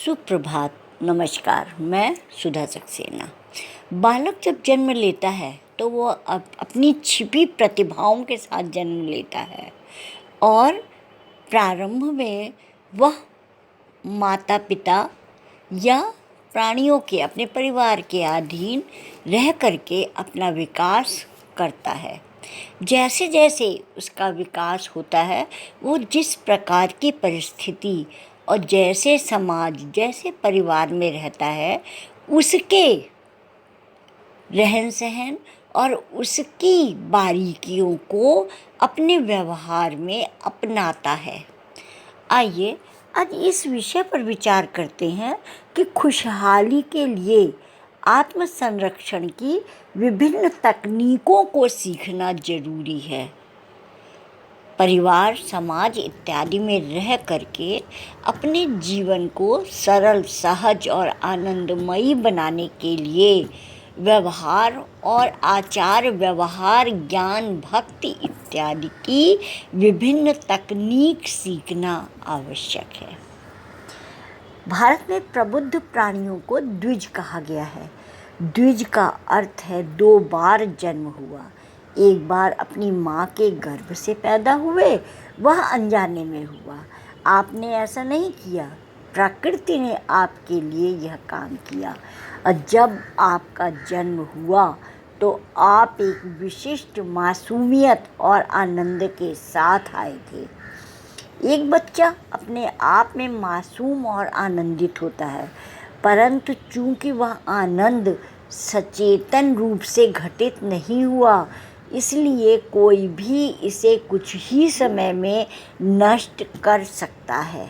सुप्रभात, नमस्कार। मैं सुधा सक्सेना। बालक जब जन्म लेता है तो वो अपनी छिपी प्रतिभाओं के साथ जन्म लेता है और प्रारंभ में वह माता पिता या प्राणियों के अपने परिवार के अधीन रह करके अपना विकास करता है। जैसे जैसे उसका विकास होता है, वो जिस प्रकार की परिस्थिति और जैसे समाज, जैसे परिवार में रहता है, उसके रहन सहन और उसकी बारीकियों को अपने व्यवहार में अपनाता है। आइए आज इस विषय पर विचार करते हैं कि खुशहाली के लिए आत्म संरक्षण की विभिन्न तकनीकों को सीखना जरूरी है। परिवार, समाज इत्यादि में रह करके अपने जीवन को सरल, सहज और आनंदमयी बनाने के लिए व्यवहार और आचार व्यवहार, ज्ञान, भक्ति इत्यादि की विभिन्न तकनीक सीखना आवश्यक है। भारत में प्रबुद्ध प्राणियों को द्विज कहा गया है। द्विज का अर्थ है 2 बार जन्म हुआ। एक बार अपनी माँ के गर्भ से पैदा हुए, वह अनजाने में हुआ। आपने ऐसा नहीं किया, प्रकृति ने आपके लिए यह काम किया। और जब आपका जन्म हुआ तो आप एक विशिष्ट मासूमियत और आनंद के साथ आए थे। एक बच्चा अपने आप में मासूम और आनंदित होता है, परंतु चूंकि वह आनंद सचेतन रूप से घटित नहीं हुआ, इसलिए कोई भी इसे कुछ ही समय में नष्ट कर सकता है।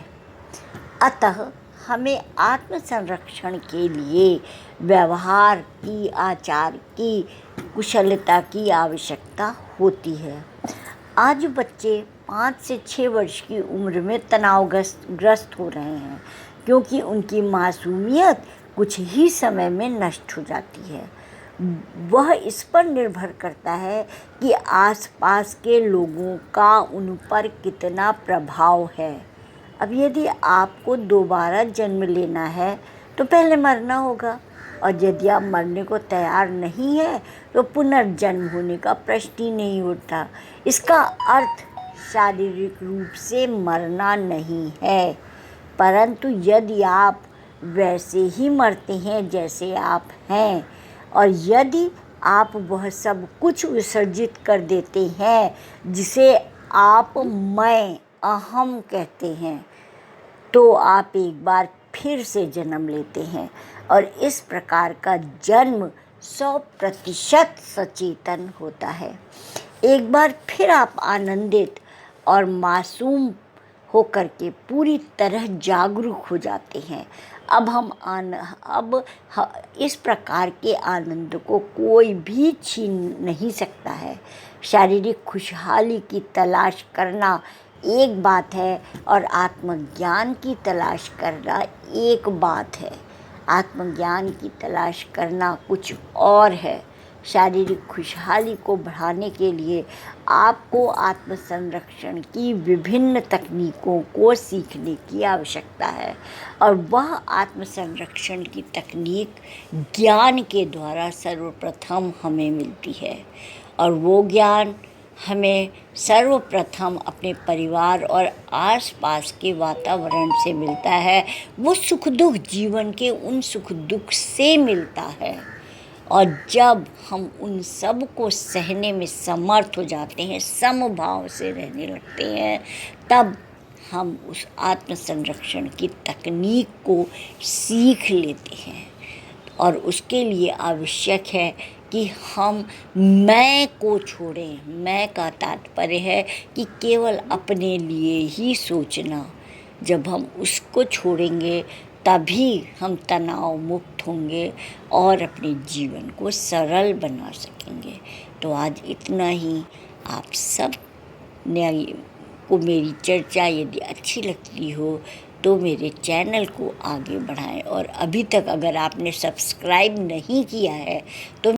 अतः हमें आत्म संरक्षण के लिए व्यवहार की, आचार की, कुशलता की आवश्यकता होती है। आज बच्चे 5 से 6 वर्ष की उम्र में तनावग्रस्त हो रहे हैं, क्योंकि उनकी मासूमियत कुछ ही समय में नष्ट हो जाती है। वह इस पर निर्भर करता है कि आसपास के लोगों का उन पर कितना प्रभाव है। अब यदि आपको दोबारा जन्म लेना है तो पहले मरना होगा, और यदि आप मरने को तैयार नहीं है तो पुनर्जन्म होने का प्रश्न ही नहीं उठता। इसका अर्थ शारीरिक रूप से मरना नहीं है, परंतु यदि आप वैसे ही मरते हैं जैसे आप हैं, और यदि आप वह सब कुछ विसर्जित कर देते हैं जिसे आप मैं, अहम कहते हैं, तो आप एक बार फिर से जन्म लेते हैं। और इस प्रकार का जन्म 100% सचेतन होता है। एक बार फिर आप आनंदित और मासूम होकर के पूरी तरह जागरूक हो जाते हैं। अब इस प्रकार के आनंद को कोई भी छीन नहीं सकता है। शारीरिक खुशहाली की तलाश करना एक बात है और आत्मज्ञान की तलाश करना एक बात है। आत्मज्ञान की तलाश करना कुछ और है। शारीरिक खुशहाली को बढ़ाने के लिए आपको आत्म संरक्षण की विभिन्न तकनीकों को सीखने की आवश्यकता है, और वह आत्म संरक्षण की तकनीक ज्ञान के द्वारा सर्वप्रथम हमें मिलती है। और वो ज्ञान हमें सर्वप्रथम अपने परिवार और आसपास के वातावरण से मिलता है। वो सुख दुख, जीवन के उन सुख दुख से मिलता है, और जब हम उन सब को सहने में समर्थ हो जाते हैं, समभाव से रहने लगते हैं, तब हम उस आत्म संरक्षण की तकनीक को सीख लेते हैं। और उसके लिए आवश्यक है कि हम मैं को छोड़ें। मैं का तात्पर्य है कि केवल अपने लिए ही सोचना। जब हम उसको छोड़ेंगे तभी हम तनाव मुक्त होंगे और अपने जीवन को सरल बना सकेंगे। तो आज इतना ही। आप सब को मेरी चर्चा यदि अच्छी लगती हो तो मेरे चैनल को आगे बढ़ाएं, और अभी तक अगर आपने सब्सक्राइब नहीं किया है तो